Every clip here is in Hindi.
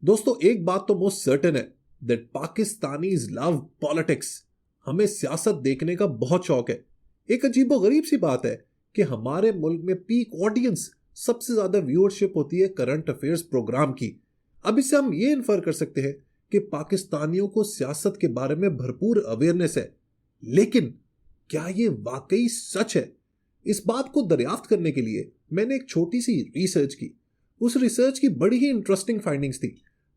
दोस्तों, एक बात तो मोस्ट सर्टेन है दैट पाकिस्तानीज लव पॉलिटिक्स। हमें सियासत देखने का बहुत शौक है। एक अजीबो गरीब सी बात है कि हमारे मुल्क में पीक ऑडियंस, सबसे ज्यादा व्यूअरशिप होती है करंट अफेयर्स प्रोग्राम की। अब इससे हम ये इन्फर कर सकते हैं कि पाकिस्तानियों को सियासत के बारे में भरपूर अवेयरनेस है। लेकिन क्या ये वाकई सच है? इस बात को दरियाफ्त करने के लिए मैंने एक छोटी सी रिसर्च की। उस रिसर्च की बड़ी ही इंटरेस्टिंग फाइंडिंग्स थी।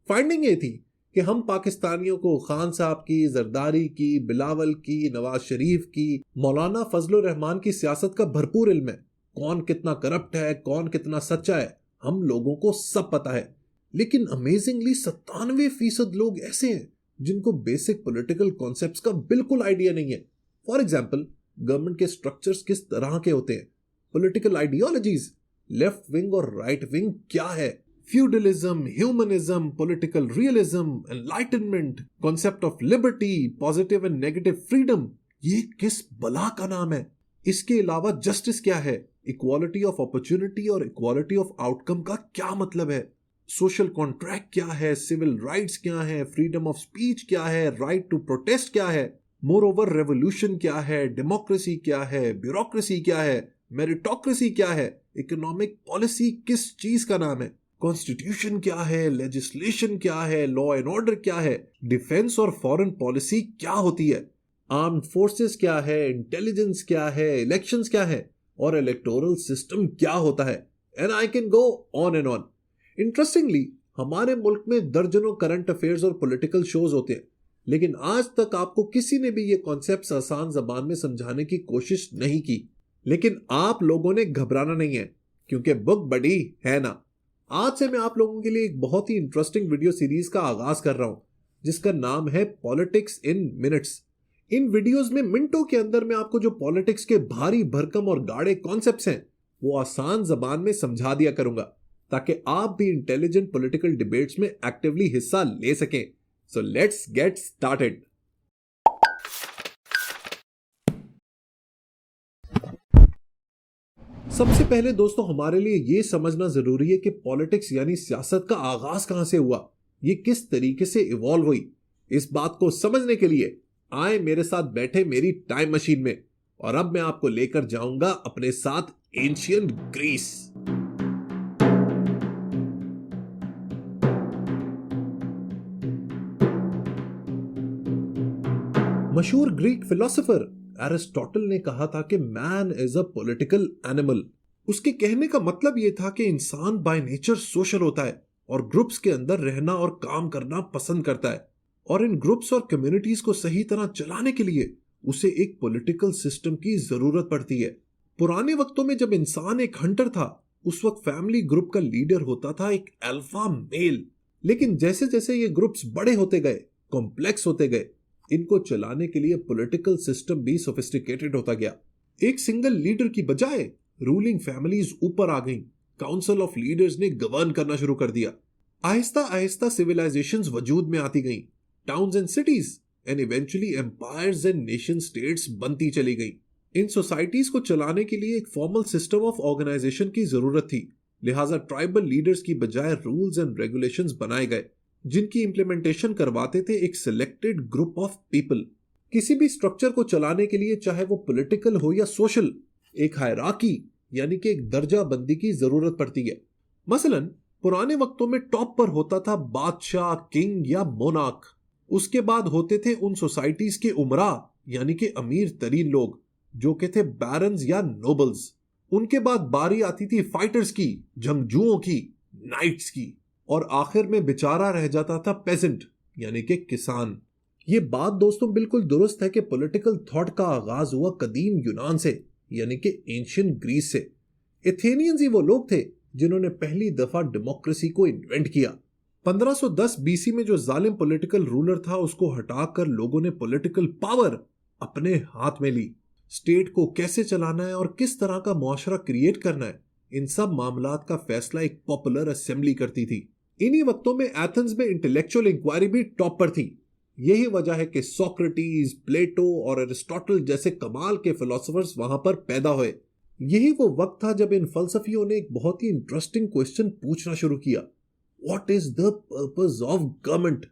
फाइंडिंग ये थी कि हम पाकिस्तानियों को खान साहब की, जरदारी की, बिलावल की, नवाज शरीफ की, मौलाना फजलुर रहमान की सियासत का भरपूर इल्म है। कौन कितना करप्ट है, कौन कितना सच्चा है, हम लोगों को सब पता है। लेकिन अमेजिंगली 97% लोग ऐसे हैं जिनको बेसिक पॉलिटिकल कॉन्सेप्ट्स का बिल्कुल आइडिया नहीं है। फॉर एग्जाम्पल, गवर्नमेंट के स्ट्रक्चर्स किस तरह के होते हैं, पॉलिटिकल आइडियोलॉजीज, लेफ्ट विंग और राइट विंग क्या है, feudalism, humanism, political realism, enlightenment, concept of liberty, positive and negative freedom, ये किस बला का नाम है। इसके अलावा जस्टिस क्या है, इक्वालिटी ऑफ अपॉर्चुनिटी और इक्वालिटी ऑफ आउटकम का क्या मतलब है, सोशल कॉन्ट्रैक्ट क्या है, सिविल राइट्स क्या है, फ्रीडम ऑफ स्पीच क्या है, राइट टू प्रोटेस्ट क्या है, मोर ओवर रेवोल्यूशन क्या है, डेमोक्रेसी क्या है, ब्यूरोक्रेसी क्या है, मेरिटोक्रेसी क्या है, इकोनॉमिक पॉलिसी किस चीज का नाम है, कॉन्स्टिट्यूशन क्या है, लेजिस्लेशन क्या है, लॉ एंड ऑर्डर क्या है, डिफेंस और फॉरेन पॉलिसी क्या होती है, आर्म्ड फोर्सेस क्या है, इंटेलिजेंस क्या है, इलेक्शंस क्या है, और इलेक्टोरल सिस्टम क्या होता है। And I can go on and on. Interestingly, हमारे मुल्क में दर्जनों करंट अफेयर्स और पॉलिटिकल शोज होते हैं, लेकिन आज तक आपको किसी ने भी ये कॉन्सेप्ट्स आसान जबान में समझाने की कोशिश नहीं की। लेकिन आप लोगों ने घबराना नहीं है, क्योंकि बुक बड़ी है ना। आज से मैं आप लोगों के लिए एक बहुत ही इंटरेस्टिंग वीडियो सीरीज का आगाज कर रहा हूं, जिसका नाम है politics in minutes. In videos में मिनटों के अंदर मैं आपको जो पॉलिटिक्स के भारी भरकम और गाढ़े कॉन्सेप्ट्स हैं, वो आसान जबान में समझा दिया करूंगा, ताकि आप भी इंटेलिजेंट पॉलिटिकल डिबेट्स में एक्टिवली हिस्सा ले सकें। So let's get started. सबसे पहले दोस्तों, हमारे लिए यह समझना जरूरी है कि पॉलिटिक्स यानी सियासत का आगाज कहां से हुआ, ये किस तरीके से इवॉल्व हुई। इस बात को समझने के लिए आए मेरे साथ बैठे मेरी टाइम मशीन में, और अब मैं आपको लेकर जाऊंगा अपने साथ एंशिएंट ग्रीस। मशहूर ग्रीक फिलोसोफर एरिस्टोटल ने कहा था कि man is a political animal. उसके कहने का मतलब यह था कि इंसान बाय नेचर सोशल होता है और ग्रुप्स के अंदर रहना और काम करना पसंद करता है, और इन ग्रुप्स और कम्युनिटीज को सही तरह चलाने के लिए उसे एक पॉलिटिकल सिस्टम की जरूरत पड़ती है। पुराने वक्तों में जब इंसान एक हंटर था, उस वक्त फैमिली ग्रुप का लीडर होता था एक अल्फा मेल। लेकिन जैसे जैसे ये ग्रुप्स बड़े होते गए, कॉम्प्लेक्स होते गए, इनको चलाने के लिए पॉलिटिकल सिस्टम भी सोफिस्टिकेटेड होता गया। एक सिंगल लीडर की बजाय रूलिंग फैमिलीज ऊपर आ गईं, काउंसिल ऑफ लीडर्स ने गवर्न करना शुरू कर दिया। आहिस्ता आहिस्ता सिविलाइजेशंस वजूद में आती गईं, towns and cities, and eventually empires and nation states बनती चली गईं। इन सोसाइटीज को चलाने के लिए एक फॉर्मल सिस्टम ऑफ ऑर्गेनाइजेशन की जरूरत थी, लिहाजा ट्राइबल लीडर्स की बजाय रूल्स एंड रेगुलेशंस बनाए गए, जिनकी इंप्लीमेंटेशन करवाते थे एक सिलेक्टेड ग्रुप ऑफ पीपल। किसी भी स्ट्रक्चर को चलाने के लिए, चाहे वो पॉलिटिकल हो या सोशल, एक हायरार्की यानी कि एक दर्जा बंदी की जरूरत पड़ती है। मसलन पुराने वक्तों में टॉप पर होता था बादशाह, किंग या मोनार्क। उसके बाद होते थे उन सोसाइटीज के उमरा यानी कि अमीर तरीन लोग, जो के थे बैरन्स या नोबल्स। उनके बाद बारी आती थी फाइटर्स की, जंगजुओं की, नाइट्स की, और आखिर में बेचारा रह जाता था पेजेंट यानी कि किसान। ये बात दोस्तों बिल्कुल दुरुस्त है कि पॉलिटिकल थॉट का आगाज हुआ कदीम यूनान से यानी कि एंशिएंट ग्रीस से। एथेनियंस ही वो लोग थे जिन्होंने पहली दफा डेमोक्रेसी को इन्वेंट किया। 1510 बीसी में जो जालिम पॉलिटिकल रूलर था, उसको हटाकर लोगों ने पॉलिटिकल पावर अपने हाथ में ली। स्टेट को कैसे चलाना है और किस तरह का मुआशरा क्रिएट करना है, इन सब मामलात का फैसला एक पॉपुलर असेंबली करती थी। इन्हीं वक्तों में एथेंस में इंटेलेक्चुअल इंक्वायरी भी टॉप पर थी। यही वजह है कि सोक्रेटिस, प्लेटो और एरिस्टोटल जैसे कमाल के फिलोसोफर्स वहां पर पैदा हुए। यही वो वक्त था जब इन फलसफियों ने एक बहुत ही इंटरेस्टिंग क्वेश्चन पूछना शुरू किया what is the purpose of government?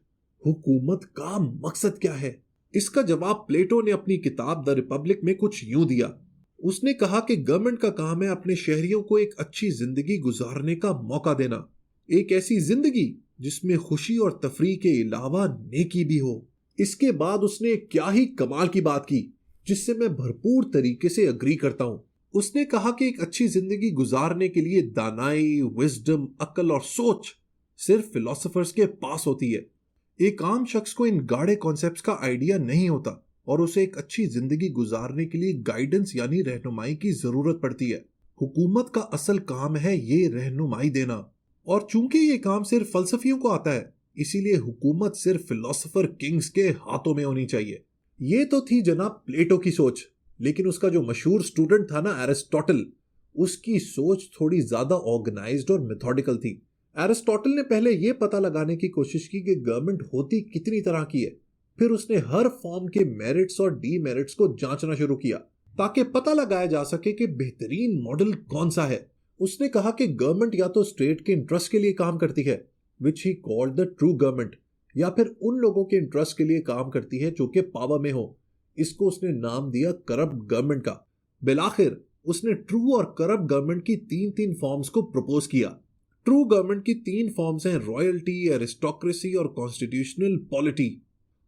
हुकूमत का मकसद क्या है? इसका जवाब प्लेटो ने अपनी किताब द रिपब्लिक में कुछ यूं दिया। उसने कहा कि गवर्नमेंट का काम है अपने शहरियों को एक अच्छी जिंदगी गुजारने का मौका देना, एक ऐसी जिंदगी जिसमें खुशी और तफरीह के अलावा नेकी भी हो। इसके बाद उसने क्या ही कमाल की बात की, जिससे मैं भरपूर तरीके से अग्री करता हूं। उसने कहा कि एक अच्छी जिंदगी गुजारने के लिए दानाई, विजडम, अक्ल और सोच सिर्फ फिलोसोफर्स के पास होती है। एक आम शख्स को इन गाढ़े कॉन्सेप्ट्स का आइडिया नहीं होता और उसे एक अच्छी जिंदगी गुजारने के लिए गाइडेंस यानी रहनुमाई की जरूरत पड़ती है। हुकूमत का असल काम है ये रहनुमाई देना, और चूंकि ये काम सिर्फ फलसफियों को आता है, इसीलिए हुकूमत सिर्फ फिलोसोफर किंग्स के हाथों में होनी चाहिए। ये तो थी जनाब प्लेटो की सोच, लेकिन उसका जो मशहूर स्टूडेंट था ना एरिस्टोटल, उसकी सोच थोड़ी ज्यादा ऑर्गेनाइज्ड और मेथोडिकल थी। एरिस्टोटल ने पहले यह पता लगाने की कोशिश की कि गवर्नमेंट होती कितनी तरह की है। फिर उसने हर फॉर्म के मेरिट्स और डीमेरिट्स को जांचना शुरू किया ताकि पता लगाया जा सके कि बेहतरीन मॉडल कौन सा है। उसने कहा कि गवर्नमेंट या तो स्टेट के इंटरेस्ट के लिए काम करती है, which he called the true government, या फिर उन लोगों के इंटरेस्ट के लिए काम करती है जो कि पावर में हो। इसको उसने नाम दिया करप्ट गवर्नमेंट का। बिलाखिर उसने ट्रू और करप्ट गवर्नमेंट की तीन तीन फॉर्म्स को प्रपोज किया। ट्रू गवर्नमेंट की तीन फॉर्म्स हैं रॉयल्टी, एरिस्टोक्रेसी और कॉन्स्टिट्यूशनल पॉलिटी,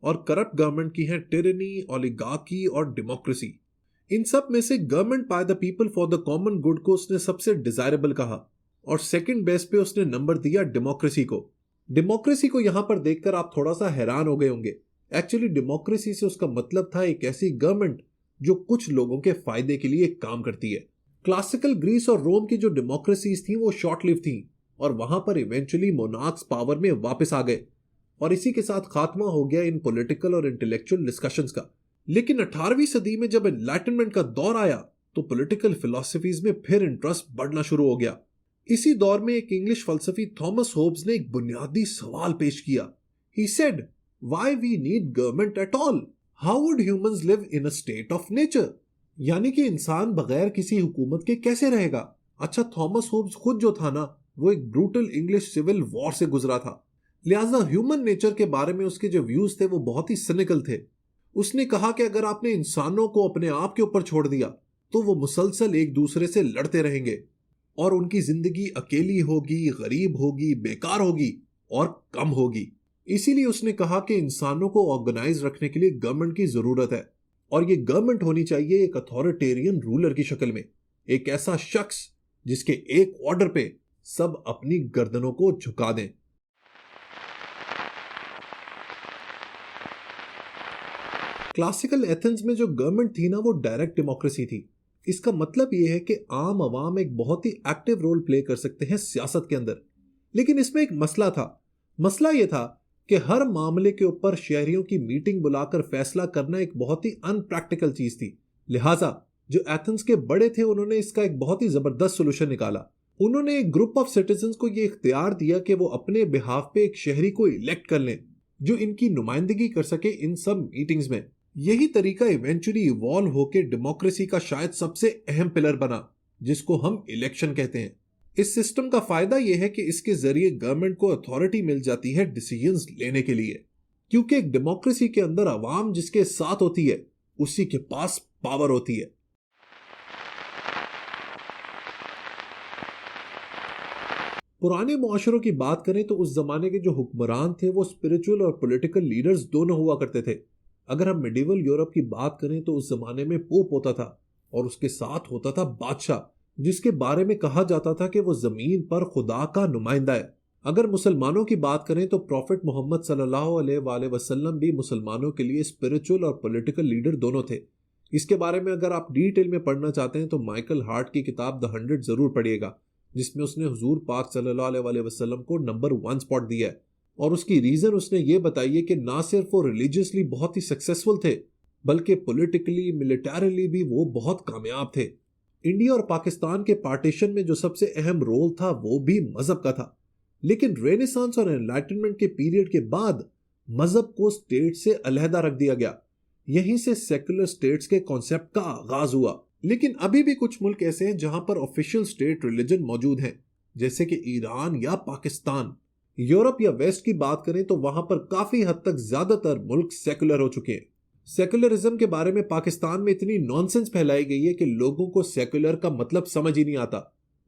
और करप्ट गवर्नमेंट की हैं टिरनी, ओलिगार्की और डेमोक्रेसी। इन सब में से government by the people for the common good को उसने सबसे डिजायरेबल कहा, और सेकंड बेस पे उसने नंबर दिया डेमोक्रेसी को। डेमोक्रेसी को यहां पर देखकर आप थोड़ा सा हैरान हो गए होंगे। एक्चुअली डेमोक्रेसी से उसका मतलब था एक ऐसी गवर्नमेंट जो कुछ लोगों के फायदे के लिए काम करती है। क्लासिकल ग्रीस और रोम की जो डेमोक्रेसीज थी वो शॉर्ट लिव थी, और वहां पर इवेंचुअली मोनार्क्स पावर में वापस आ गए, और इसी के साथ खात्मा हो गया इन पॉलिटिकल और इंटेलेक्चुअल डिस्कशंस का। लेकिन 18वीं सदी में जब एनलाइटनमेंट का दौर आया तो पॉलिटिकल फिलॉसफीज में फिर इंटरेस्ट बढ़ना शुरू हो गया। इसी दौर में एक इंग्लिश फलसफी थॉमस होब्स ने एक बुनियादी सवाल पेश किया। He said, why we need government at all? How would humans live in a state of nature? यानी कि इंसान बगैर किसी हुकूमत के कैसे रहेगा? अच्छा, थॉमस होब्स खुद जो था ना, वो एक ब्रूटल इंग्लिश सिविल वॉर से गुजरा था, लिहाजा ह्यूमन नेचर के बारे में उसके जो व्यूज थे वो बहुत ही सिनिकल थे। उसने कहा कि अगर आपने इंसानों को अपने आप के ऊपर छोड़ दिया तो वो मुसलसल एक दूसरे से लड़ते रहेंगे और उनकी जिंदगी अकेली होगी, गरीब होगी, बेकार होगी और कम होगी। इसीलिए उसने कहा कि इंसानों को ऑर्गेनाइज रखने के लिए गवर्नमेंट की जरूरत है, और ये गवर्नमेंट होनी चाहिए एक अथॉरिटेरियन रूलर की शक्ल में, एक ऐसा शख्स जिसके एक ऑर्डर पे सब अपनी गर्दनों को झुका दें। क्लासिकल एथेंस में जो गवर्नमेंट थी ना वो डायरेक्ट डेमोक्रेसी थी। इसका मतलब यह है कि आम आवाम एक बहुत ही एक्टिव रोल प्ले कर सकते हैं सियासत के अंदर। लेकिन इसमें एक मसला था। मसला यह था कि हर मामले के ऊपर शहरियों की मीटिंग बुलाकर फैसला करना एक बहुत ही अनप्रैक्टिकल चीज थी। लिहाजा जो एथेंस के बड़े थे उन्होंने इसका एक बहुत ही जबरदस्त सोल्यूशन निकाला। उन्होंने एक ग्रुप ऑफ सिटीजन्स को यह इख्तियार दिया कि वो अपने बिहाफ पे एक शहरी को इलेक्ट कर लें जो इनकी नुमाइंदगी कर सके इन सब मीटिंग्स में। यही तरीका इवेंचुअली इवॉल्व होकर डेमोक्रेसी का शायद सबसे अहम पिलर बना, जिसको हम इलेक्शन कहते हैं। इस सिस्टम का फायदा यह है कि इसके जरिए गवर्नमेंट को अथॉरिटी मिल जाती है डिसीजंस लेने के लिए, क्योंकि एक डेमोक्रेसी के अंदर आवाम जिसके साथ होती है उसी के पास पावर होती है। पुराने मुआशरों की बात करें तो उस जमाने के जो हुक्मरान थे वो स्पिरिचुअल और पॉलिटिकल लीडर्स दोनों हुआ करते थे। अगर हम मिडिवल यूरोप की बात करें तो उस जमाने में पोप होता था और उसके साथ होता था बादशाह, जिसके बारे में कहा जाता था कि वो जमीन पर खुदा का नुमाइंदा है। अगर मुसलमानों की बात करें तो प्रॉफिट मोहम्मद सल्लल्लाहु अलैहि वसल्लम भी मुसलमानों के लिए स्पिरिचुअल और पॉलिटिकल लीडर दोनों थे। इसके बारे में अगर आप डिटेल में पढ़ना चाहते हैं तो माइकल हार्ट की किताब द 100 जरूर पढ़िएगा, जिसमें उसने हुजूर पाक सल्लल्लाहु अलैहि वसल्लम को नंबर 1 स्पॉट दिया है। और उसकी रीजन उसने ये बताई है कि ना सिर्फ वो रिलीजियसली बहुत ही सक्सेसफुल थे, बल्कि पॉलिटिकली, मिलिटरीली भी वो बहुत कामयाब थे। इंडिया और पाकिस्तान के पार्टीशन में जो सबसे अहम रोल था वो भी मजहब का था, लेकिन रेनेसांस और एनलाइटनमेंट के पीरियड के बाद मजहब को स्टेट से अलहदा रख दिया गया। यहीं से सेकुलर स्टेट्स के कॉन्सेप्ट का आगाज हुआ। लेकिन अभी भी कुछ मुल्क ऐसे हैं जहां पर ऑफिशियल स्टेट रिलीजन मौजूद है, जैसे कि ईरान या पाकिस्तान। यूरोप या वेस्ट की बात करें तो वहां पर काफी हद तक ज्यादातर मुल्क सेकुलर हो चुके हैं। सेकुलरिज्म के बारे में पाकिस्तान में इतनी नॉनसेंस फैलाई गई है कि लोगों को सेकुलर का मतलब समझ ही नहीं आता।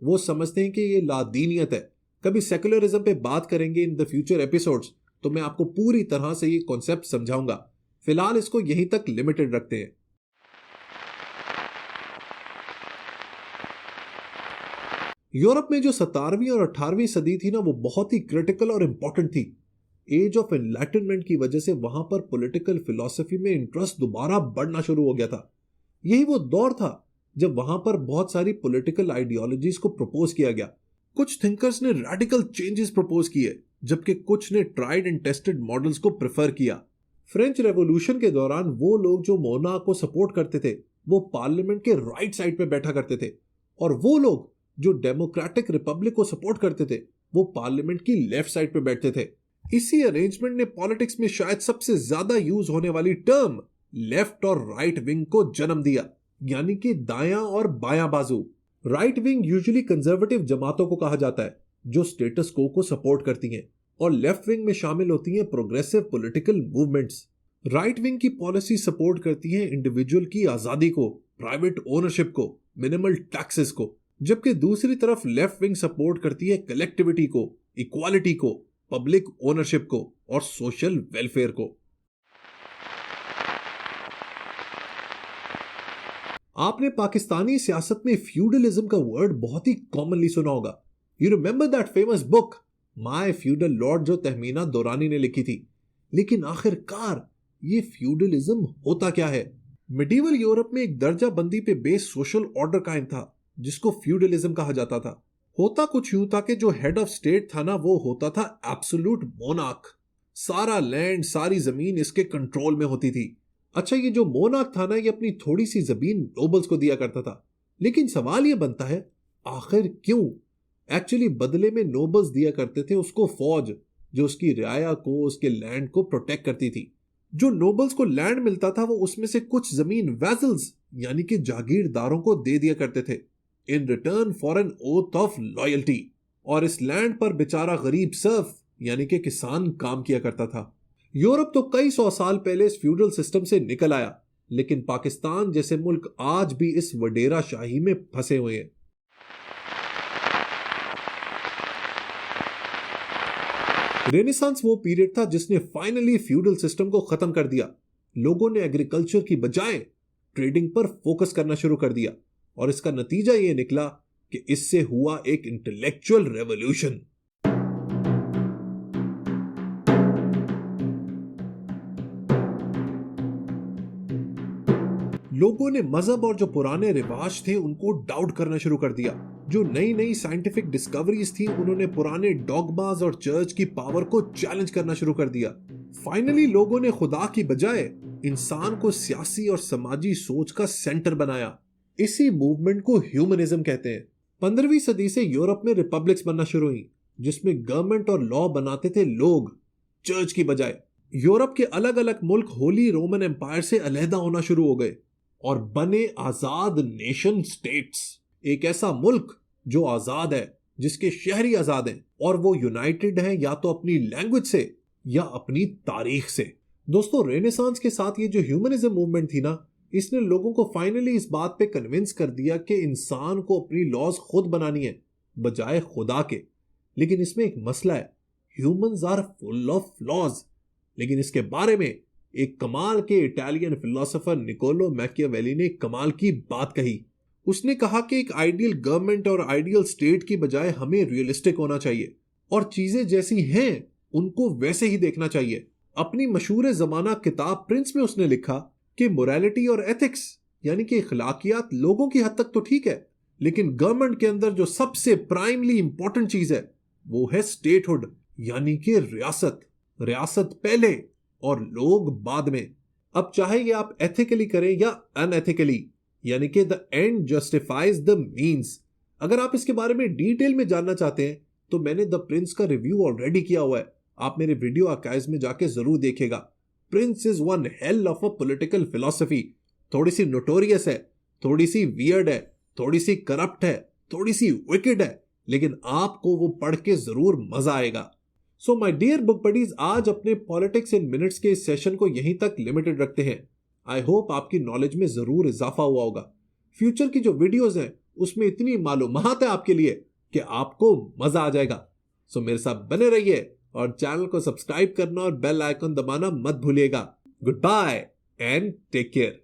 वो समझते हैं कि ये लादीनियत है। कभी सेकुलरिज्म पे बात करेंगे इन द फ्यूचर एपिसोड्स, तो मैं आपको पूरी तरह से ये कॉन्सेप्ट समझाऊंगा। फिलहाल इसको यहीं तक लिमिटेड रखते हैं। यूरोप में जो 17वीं और 18वीं सदी थी ना, वो बहुत ही क्रिटिकल और इंपॉर्टेंट थी। एज ऑफ एनलाइटनमेंट की वजह से वहां पर पॉलिटिकल फिलॉसफी में इंटरेस्ट दोबारा बढ़ना शुरू हो गया था। यही वो दौर था जब वहां पर बहुत सारी पॉलिटिकल आइडियोलॉजीज को प्रपोज किया गया। कुछ थिंकर्स ने रैडिकल चेंजेस प्रपोज किए, जबकि कुछ ने ट्राइड एंड टेस्टेड मॉडल्स को प्रेफर किया। फ्रेंच रेवोल्यूशन के दौरान वो लोग जो मोनार्क को सपोर्ट करते थे वो पार्लियामेंट के राइट साइड पे बैठा करते थे, और वो लोग जो डेमोक्रेटिक रिपब्लिक को सपोर्ट करते थे वो पार्लियामेंट की लेफ्ट साइड पे बैठते थे। इसी अरेंजमेंट ने पॉलिटिक्स में शायद सबसे ज्यादा यूज होने वाली टर्म लेफ्ट और राइट विंग को जन्म दिया, यानी कि दायां और बायां बाजू। राइट विंग यूजुअली कंजर्वेटिव जमातों को कहा जाता है जो स्टेटस को सपोर्ट करती हैं, और लेफ्ट विंग में शामिल होती हैं progressive political movements. Right wing की पॉलिसी सपोर्ट करती है इंडिविजुअल की आजादी को, प्राइवेट ओनरशिप को, मिनिमल टैक्सेस को, जबकि दूसरी तरफ लेफ्ट विंग सपोर्ट करती है कलेक्टिविटी को, इक्वालिटी को, पब्लिक ओनरशिप को और सोशल वेलफेयर को। आपने पाकिस्तानी सियासत में फ्यूडलिज्म का वर्ड बहुत ही कॉमनली सुना होगा। You remember that famous book my feudal Lord जो तहमीना दौरानी ने लिखी थी। लेकिन आखिरकार ये फ्यूडलिज्म होता क्या है? मिडिवल यूरोप में एक दर्जा बंदी पे बेस्ड सोशल ऑर्डर कायम था जिसको फ्यूडलिज्म कहा जाता था। होता कुछ यूं था कि जो हेड ऑफ स्टेट था ना, वो होता था एब्सोल्यूट मोनार्क। सारा लैंड, सारी जमीन इसके कंट्रोल में होती थी। अच्छा, ये जो मोनार्क था ना, ये अपनी थोड़ी सी जमीन नोबल्स को दिया करता था। लेकिन सवाल ये बनता है, आखिर क्यों? एक्चुअली बदले में नोबल्स दिया करते थे उसको फौज, जो उसकी रियाया को, उसके लैंड को प्रोटेक्ट करती थी। जो नोबल्स को लैंड मिलता था वो उसमें से कुछ जमीन वैसल्स यानी कि जागीरदारों को दे दिया करते थे in return for an oath of loyalty, और इस लैंड पर बेचारा गरीब सर्फ यानी कि किसान काम किया करता था। यूरोप तो कई 100 साल पहले इस फ्यूडल सिस्टम से निकल आया, लेकिन पाकिस्तान जैसे मुल्क आज भी इस वडेरा शाही में फंसे हुए हैं। रेनेसांस वो पीरियड था जिसने फाइनली फ्यूडल सिस्टम को खत्म कर दिया। लोगों ने एग्रीकल्चर की बजाय ट्रेडिंग पर फोकस करना शुरू कर दिया, और इसका नतीजा ये निकला कि इससे हुआ एक इंटेलेक्चुअल रेवोल्यूशन। लोगों ने मजहब और जो पुराने रिवाज थे उनको डाउट करना शुरू कर दिया। जो नई नई साइंटिफिक डिस्कवरीज थी उन्होंने पुराने डॉगमास और चर्च की पावर को चैलेंज करना शुरू कर दिया। फाइनली लोगों ने खुदा की बजाय इंसान को सियासी और समाजी सोच का सेंटर बनाया। इसी मूवमेंट को ह्यूमनिज्म कहते हैं। 15वीं सदी से यूरोप में रिपब्लिक्स बनना शुरू हुई जिसमें गवर्नमेंट और लॉ बनाते थे लोग, चर्च की बजाय। यूरोप के अलग अलग मुल्क होली रोमन एम्पायर से अलहदा होना शुरू हो गए और बने आजाद नेशन स्टेट्स। एक ऐसा मुल्क जो आजाद है, जिसके शहरी आजाद हैं और वो यूनाइटेड है या तो अपनी लैंग्वेज से या अपनी तारीख से। दोस्तों, रेनेसांस के साथ ये जो ह्यूमनिज्म मूवमेंट थी ना, इसने लोगों को फाइनली इस बात पे कन्विंस कर दिया कि इंसान को अपनी लॉज खुद बनानी है बजाय खुदा के। लेकिन इसमें एक मसला है, humans are full of flaws. लेकिन इसके बारे में एक कमाल के इटालियन फिलोसोफर निकोलो मैकियावेली ने कमाल की बात कही। उसने कहा कि एक आइडियल गवर्नमेंट और आइडियल स्टेट की बजाय हमें रियलिस्टिक होना चाहिए और चीजें जैसी हैं उनको वैसे ही देखना चाहिए। अपनी मशहूर जमाना किताब प्रिंस में उसने लिखा कि मोरालिटी और एथिक्स यानी कि अखलाकियात लोगों की हद तक तो ठीक है, लेकिन गवर्नमेंट के अंदर जो सबसे प्राइमली इंपॉर्टेंट चीज है वो है स्टेटहुड यानी कि रियासत। रियासत पहले और लोग बाद में। अब चाहे ये आप एथिकली करें या अनएथिकली, यानी कि the end justifies the means. अगर आप इसके बारे में डिटेल में जानना चाहते हैं तो मैंने द प्रिंस का रिव्यू ऑलरेडी किया हुआ है, आप मेरे वीडियो आर्काइव्स में जाके जरूर देखेगा। Prince is one hell of a political philosophy. थोड़ी सी नोटोरियस है, थोड़ी सी वियर्ड है, थोड़ी सी करप्ट है, थोड़ी सी विकेड है, लेकिन आपको वो पढ़ के जरूर मजा आएगा। So my dear book buddies, आज अपने पॉलिटिक्स इन मिनट्स के इस सेशन को यहीं तक लिमिटेड रखते हैं। आई होप आपकी नॉलेज में जरूर इजाफा हुआ होगा। फ्यूचर की जो वीडियोस हैं उसमें इतनी मालूमात है आपके लिए कि आपको मजा आ जाएगा। सो मेरे साथ बने रहिए और चैनल को सब्सक्राइब करना और बेल आइकन दबाना मत भूलिएगा। Goodbye and take care.